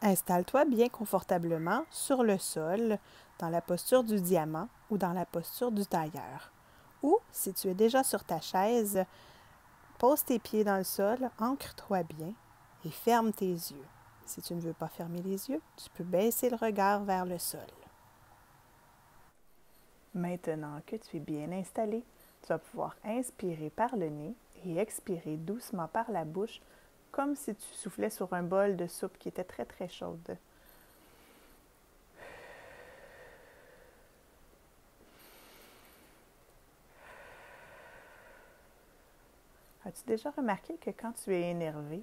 Installe-toi bien confortablement sur le sol, dans la posture du diamant ou dans la posture du tailleur. Ou, si tu es déjà sur ta chaise, pose tes pieds dans le sol, ancre-toi bien et ferme tes yeux. Si tu ne veux pas fermer les yeux, tu peux baisser le regard vers le sol. Maintenant que tu es bien installé, tu vas pouvoir inspirer par le nez et expirer doucement par la bouche, comme si tu soufflais sur un bol de soupe qui était très très chaude. As-tu déjà remarqué que quand tu es énervé,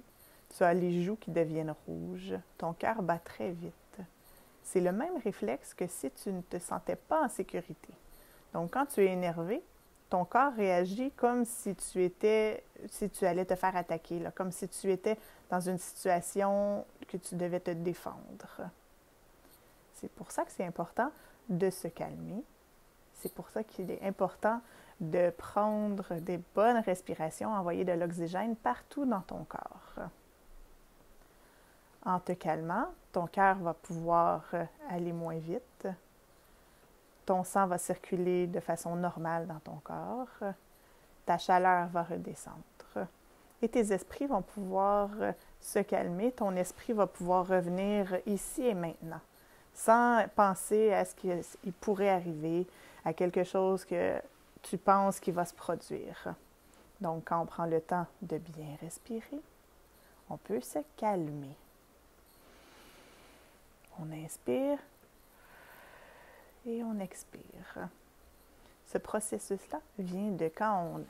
tu as les joues qui deviennent rouges, ton cœur bat très vite? C'est le même réflexe que si tu ne te sentais pas en sécurité. Donc, quand tu es énervé, ton corps réagit comme si tu allais te faire attaquer, là, comme si tu étais dans une situation que tu devais te défendre. C'est pour ça que c'est important de se calmer. C'est pour ça qu'il est important de prendre des bonnes respirations, envoyer de l'oxygène partout dans ton corps. En te calmant, ton cœur va pouvoir aller moins vite. Ton sang va circuler de façon normale dans ton corps. Ta chaleur va redescendre. Et tes esprits vont pouvoir se calmer. Ton esprit va pouvoir revenir ici et maintenant, sans penser à ce qui pourrait arriver, à quelque chose que tu penses qui va se produire. Donc, quand on prend le temps de bien respirer, on peut se calmer. On inspire et on expire. Ce processus-là vient de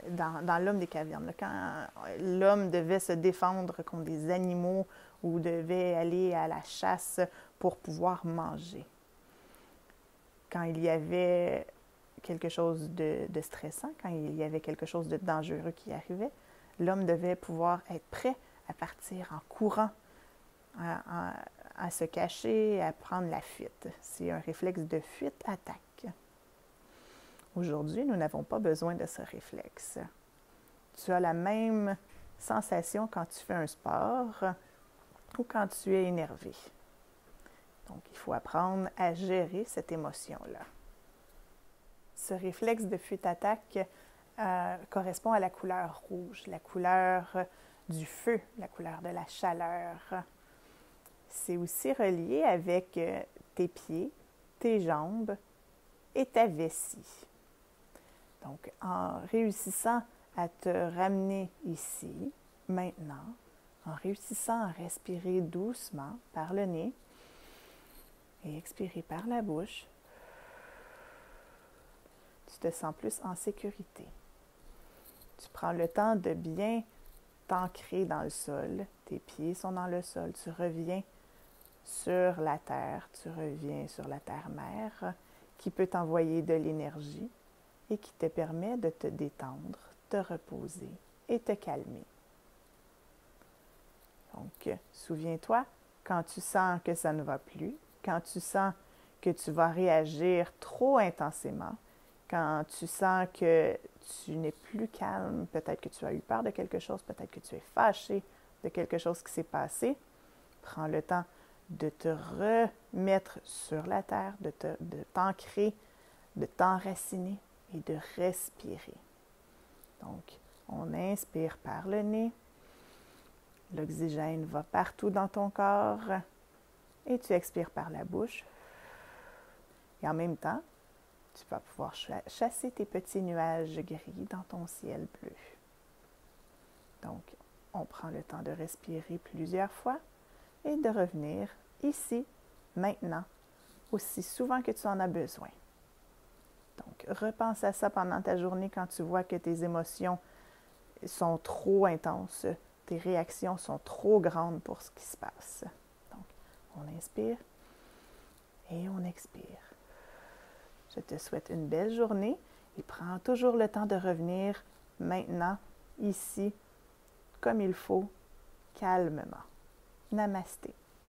dans l'homme des cavernes, là, quand l'homme devait se défendre contre des animaux ou devait aller à la chasse pour pouvoir manger. Quand il y avait quelque chose de stressant, quand il y avait quelque chose de dangereux qui arrivait, l'homme devait pouvoir être prêt à partir en courant, à se cacher, à prendre la fuite. C'est un réflexe de fuite-attaque. Aujourd'hui, nous n'avons pas besoin de ce réflexe. Tu as la même sensation quand tu fais un sport ou quand tu es énervé. Donc, il faut apprendre à gérer cette émotion-là. Ce réflexe de fuite-attaque correspond à la couleur rouge, la couleur du feu, la couleur de la chaleur. C'est aussi relié avec tes pieds, tes jambes et ta vessie. Donc, en réussissant à te ramener ici, maintenant, en réussissant à respirer doucement par le nez et expirer par la bouche, tu te sens plus en sécurité. Tu prends le temps de bien t'ancrer dans le sol. Tes pieds sont dans le sol. Tu reviens sur la terre. Tu reviens sur la terre-mère qui peut t'envoyer de l'énergie et qui te permet de te détendre, te reposer et te calmer. Donc, souviens-toi, quand tu sens que ça ne va plus, quand tu sens que tu vas réagir trop intensément, quand tu sens que tu n'es plus calme, peut-être que tu as eu peur de quelque chose, peut-être que tu es fâché de quelque chose qui s'est passé, prends le temps de te remettre sur la terre, de t'ancrer, de t'enraciner et de respirer. Donc, on inspire par le nez, l'oxygène va partout dans ton corps et tu expires par la bouche. Et en même temps, tu vas pouvoir chasser tes petits nuages gris dans ton ciel bleu. Donc, on prend le temps de respirer plusieurs fois et de revenir ici, maintenant, aussi souvent que tu en as besoin. Donc, repense à ça pendant ta journée quand tu vois que tes émotions sont trop intenses, tes réactions sont trop grandes pour ce qui se passe. Donc, on inspire et on expire. Je te souhaite une belle journée et prends toujours le temps de revenir maintenant, ici, comme il faut, calmement. Namasté.